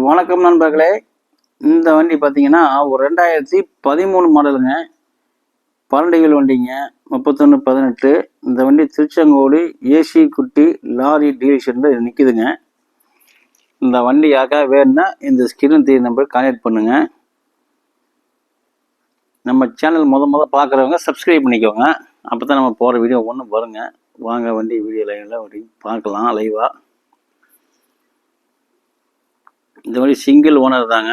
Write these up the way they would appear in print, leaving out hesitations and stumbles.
வணக்கம் நண்பர்களே. இந்த வண்டி பார்த்தீங்கன்னா ஒரு 2013 மாடலுங்க. 12 வீல் வண்டிங்க. 3118. இந்த வண்டி திருச்செங்கோடு ஏசி குட்டி லாரி டீலர்ஷிப்பில் நிற்குதுங்க. இந்த வண்டி யாருக்காக வேணும்னா இந்த ஸ்கிரீன் தெரிய நம்பர் கான்டாக்ட் பண்ணுங்க. நம்ம சேனல் முத பார்க்குறவங்க சப்ஸ்கிரைப் பண்ணிக்கோங்க. அப்போ தான் நம்ம போகிற வீடியோ ஒன்று வருங்க. வாங்க வண்டி வீடியோ லைனில் பார்க்கலாம் லைவாக. இந்த மாதிரி சிங்கிள் ஓனர் தாங்க.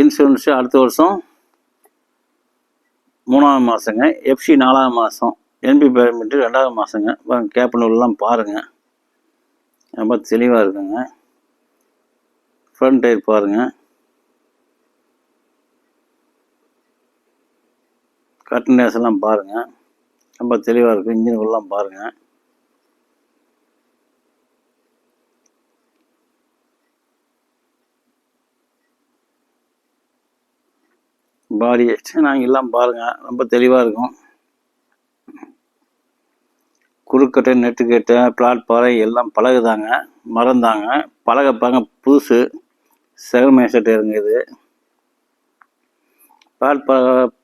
இன்சூரன்ஸு அடுத்த வருஷம் 3ஆவது மாதங்க. எஃப்சி 4ஆவது மாதம். என்பி பேமெண்ட்டு 2ஆவது மாதங்க. கேப்பனூர்லாம் பாருங்கள், ரொம்ப தெளிவாக இருக்குங்க. ஃப்ரண்ட் டயர் பாருங்கள், கட்டினேஸ் எல்லாம் பாருங்கள், ரொம்ப தெளிவாக இருக்குது. இன்ஜின் உள்ளலாம் பாருங்கள். பாடி நாங்கள் எல்லாம் பாருங்கள், ரொம்ப தெளிவாக இருக்கும். குறுக்கட்டை நெட்டுக்கட்டை பிளாட்பாறை எல்லாம் பழகுதாங்க, மறந்தாங்க பழகப்பாங்க. புதுசு செகமேசட்டு இருங்க. இது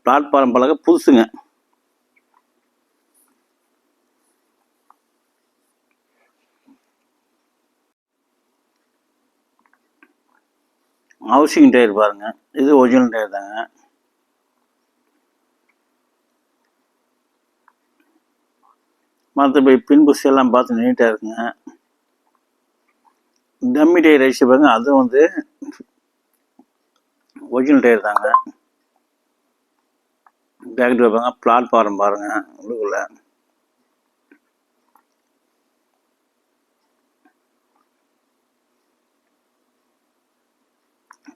பிளாட்பாரம் பழக புதுசுங்க. ஹவுசிங் டயர் பாருங்கள், இது ஒரிஜினல் டயர் தாங்க. மற்றபடி பின்புஸ் எல்லாம் பார்த்து நீட்டாக இருக்குங்க. டம்மி டயர் அடிச்சு பாருங்க, அதுவும் ஒரிஜினல் டயர் தாங்க. பேக் டோர் பாருங்க, பிளாட்பாரம் பாருங்க, உள்ளுக்குள்ள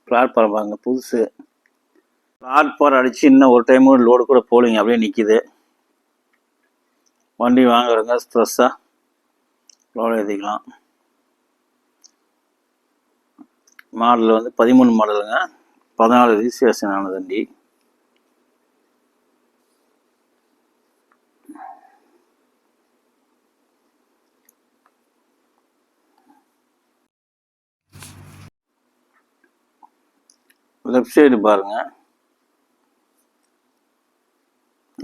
பிளாட்பாரம் பாருங்க, புதுசு. பிளாட்பாரம் அடிச்சு இன்னும் ஒரு டைம் லோடு கூட போலிங்க, அப்படியே நிற்கிது. வண்டி வாங்குறவங்க ஸ்ட்ரெஸ்ஸாக லோடு ஏற்றிக்கலாம். மாடல் 13 மாடலுங்க. 14 ரிஜிஸ்ட்ரேஷன் ஆன வண்டி. லெஃப்ட் சைடு பாருங்க,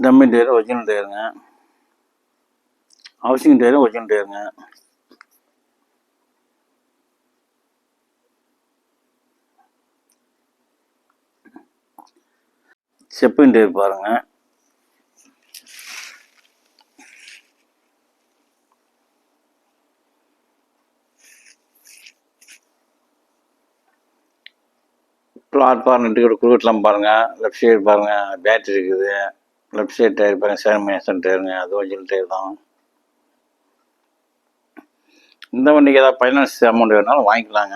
டம்மி டயர் ஒரிஜினல் டயருங்க. ஹவுசிங் டயரும் ஒரிஜினல் டயருங்க. செப்பின் டயர் பாருங்க. பிளாட்பார்ம் நெட்டுக்கோட குறுக்கெல்லாம் பாருங்க. லெஃப்ட் சைடு பாருங்க, பேட்டரி இருக்குது. லெஃப்ட் சைடு டயர் பாருங்க, சேமேசன் டயருங்க, அது ஒரிஜினல் டயர் தான். இந்த வண்டிக்கு ஏதாவது ஃபைனான்ஸ் அமௌண்ட் வேணாலும் வாங்கிக்கலாங்க.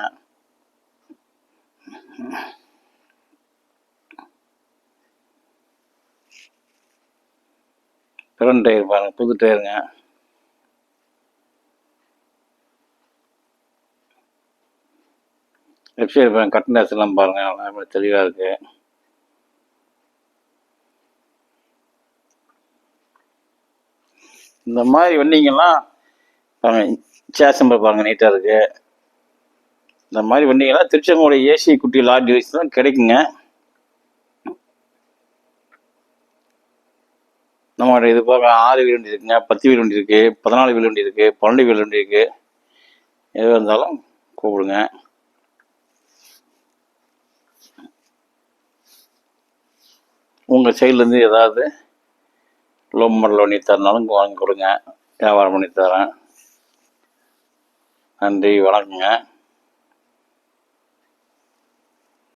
ஃப்ரண்ட் டயர் பாருங்க, புது டயருங்க. லெஃப்ட் சைடு பாருங்க, கட்டினேஸ் எல்லாம் பாருங்க, தெளிவாக இருக்கு. இந்த மாதிரி வண்டிங்கெல்லாம் பாருங்க, சேசம்பர் பாருங்க, நீட்டாக இருக்கு. இந்த மாதிரி வண்டிங்கெல்லாம் திருச்செங்கோடு ஏசி குட்டி லாரி டீலர்ஸ் தான் கிடைக்குங்க. நம்மளோட இது போக 6 வீல் வண்டி இருக்குங்க, 10 வீல் வண்டி இருக்கு, 14 வீல் வண்டி இருக்கு, 12 வீல் வண்டி இருக்கு. எது இருந்தாலும் கூப்பிடுங்க. உங்கள் சைட்லேருந்து ஏதாவது லோ மாடல் பண்ணி தரனாலும் வாங்கி கொடுங்க, வியாபாரம் பண்ணி தரேன். நன்றி, வணக்கங்க.